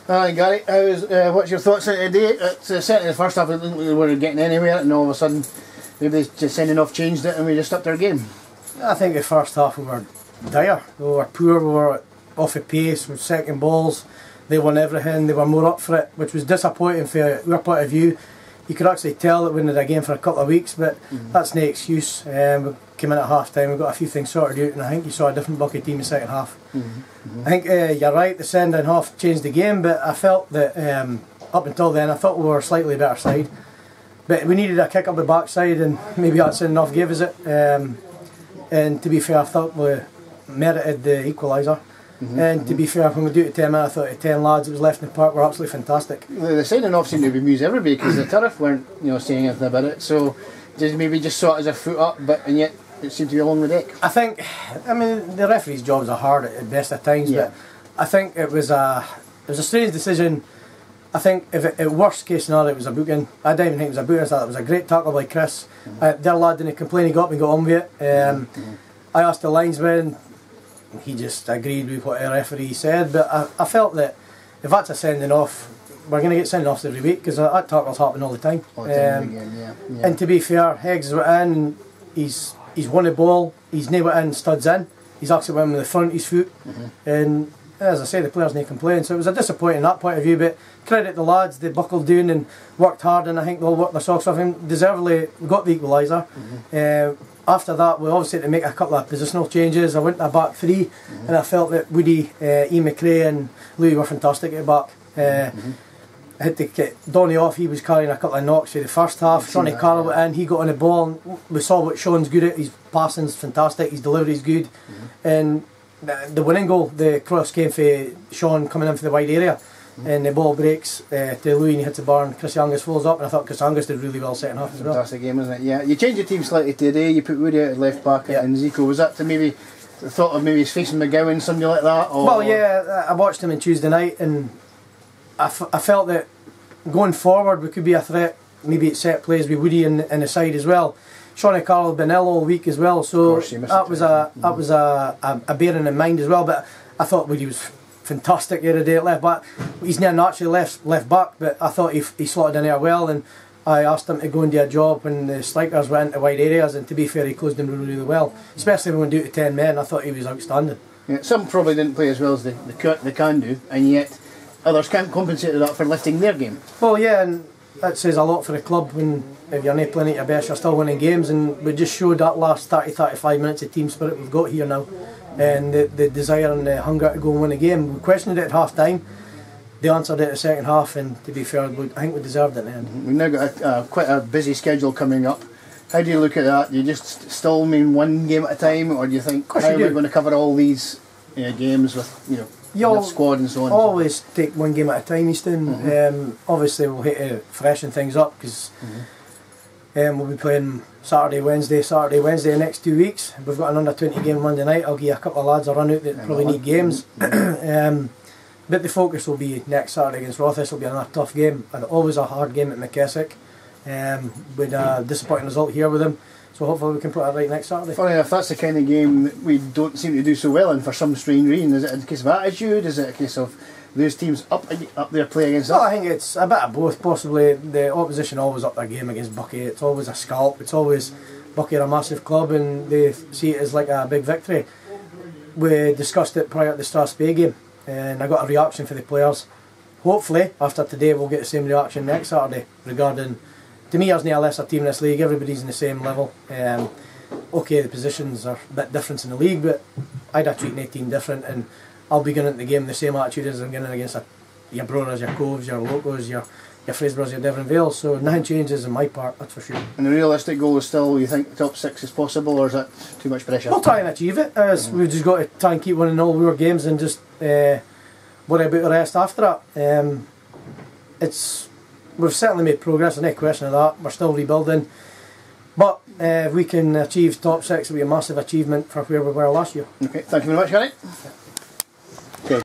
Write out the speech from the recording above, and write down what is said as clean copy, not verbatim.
Hi Gary, what's your thoughts on today? Certainly the first half I didn't think we were getting anywhere, and all of a sudden maybe they just sending off changed it and we just upped our game. I think the first half we were dire, we were poor, we were off the pace, with second balls, they won everything, they were more up for it, which was disappointing from our point of view. You could actually tell that we had a game for a couple of weeks, but that's no excuse. We came in at half time, we got a few things sorted out, and I think you saw a different bucket team in the second half. I think you're right, the sending off changed the game, but I felt that up until then I thought we were a slightly better side. But we needed a kick up the backside, and maybe that's enough gave us it. And to be fair, I thought we merited the equaliser. And to be fair, when we do it to 10 minutes, I thought the 10 lads that was left in the park were absolutely fantastic. The sending off seemed to amuse everybody because the Turriff weren't saying anything about it, so maybe just saw it as a foot up, and yet it seemed to be along the deck. I mean, the referee's jobs are hard at best at times, but I think it was a strange decision. I think if it worst case scenario it was a booking. I didn't even think it was a booking. I thought it was a great tackle by Chris. Their lad didn't complain, he got up and got on with it. I asked the linesman, he just agreed with what the referee said, but I felt that if that's a sending off, we're going to get sending offs every week because that tackles happen all the time. And to be fair, Heggs went in and he's won the ball, he's never went in studs in, he's actually went with the front of his foot, and as I say, the players didn't complain, so it was a disappointing that point of view, but credit the lads, they buckled down and worked hard, and I think they'll work their socks off him. Deservedly got the equaliser. After that we obviously had to make a couple of positional changes. I went to a back three, and I felt that Woody, Ian McRae and Louis were fantastic at the back. I had to get Donny off, he was carrying a couple of knocks for the first half. Sonny Carroll went in, he got on the ball, and we saw what Sean's good at. His passing's fantastic, his delivery's good, and the winning goal, the cross came for Sean coming in for the wide area, and the ball breaks to Louis and he hits the bar, and Chris Angus follows up, and I thought Chris Angus did really well second half as well. Fantastic game, wasn't it? Yeah, you changed your team slightly today, you put Woody out at left back and Zico. Was that to maybe the thought of maybe facing McGowan, somebody like that? Or? Well, yeah, I watched him on Tuesday night, and I felt that going forward we could be a threat, maybe at set plays with Woody in the side as well. Sonny Carroll had been ill all week as well, so that was a bearing in mind as well. But I thought Woody was fantastic the other day at left back. He's not naturally left back, but I thought he slotted in there well, and I asked him to go and do a job when the strikers went into wide areas, and to be fair, he closed them really, really well. Especially when we do it to 10 men, I thought he was outstanding. Yeah, some probably didn't play as well as they can do, and yet others can't compensate that for lifting their game. Well, yeah, and that says a lot for the club when if you're not playing at your best, you're still winning games, and we just showed that last 30-35 minutes of team spirit we've got here now, and the desire and the hunger to go and win a game. We questioned it at half time, they answered it in the second half, and to be fair, I think we deserved it in the end. We've now got quite a busy schedule coming up. How do you look at that? Do you just still mean one game at a time, or do you think how are we going to cover all these games with with squad and so on? Always take one game at a time, Easton. Obviously we'll hit to freshen things up because we'll be playing Saturday, Wednesday the next 2 weeks. We've got an under 20 game Monday night. I'll give a couple of lads a run out that probably need games. But the focus will be next Saturday against Rothis. This will be another tough game, and always a hard game at McKessick. With a disappointing result here with them, so hopefully we can put that right next Saturday. Funny enough, that's the kind of game that we don't seem to do so well in for some strange reason. Is it a case of attitude? Is it a case of those teams up their play against us? Well, I think it's a bit of both. Possibly the opposition always up their game against Bucky. It's always a scalp. It's always Bucky are a massive club and they see it as like a big victory. We discussed it prior to the Strasbourg game, and I got a reaction for the players. Hopefully after today we'll get the same reaction next Saturday regarding. To me, there's no a lesser team in this league, everybody's in the same level. Okay, the positions are a bit different in the league, but I'd have treated any team different, and I'll be going into the game the same attitude as I'm going against your Brothers, your Coves, your Locos, your Fraserburghs, your Devon Vales, so nothing changes on my part, that's for sure. And the realistic goal is still, you think, top 6 is possible, or is that too much pressure? We'll try and achieve it, we've just got to try and keep winning all our games and just worry about the rest after that. We've certainly made progress, no question of that. We're still rebuilding, but if we can achieve top 6, it'll be a massive achievement for where we were last year. Okay, thank you very much, Harry.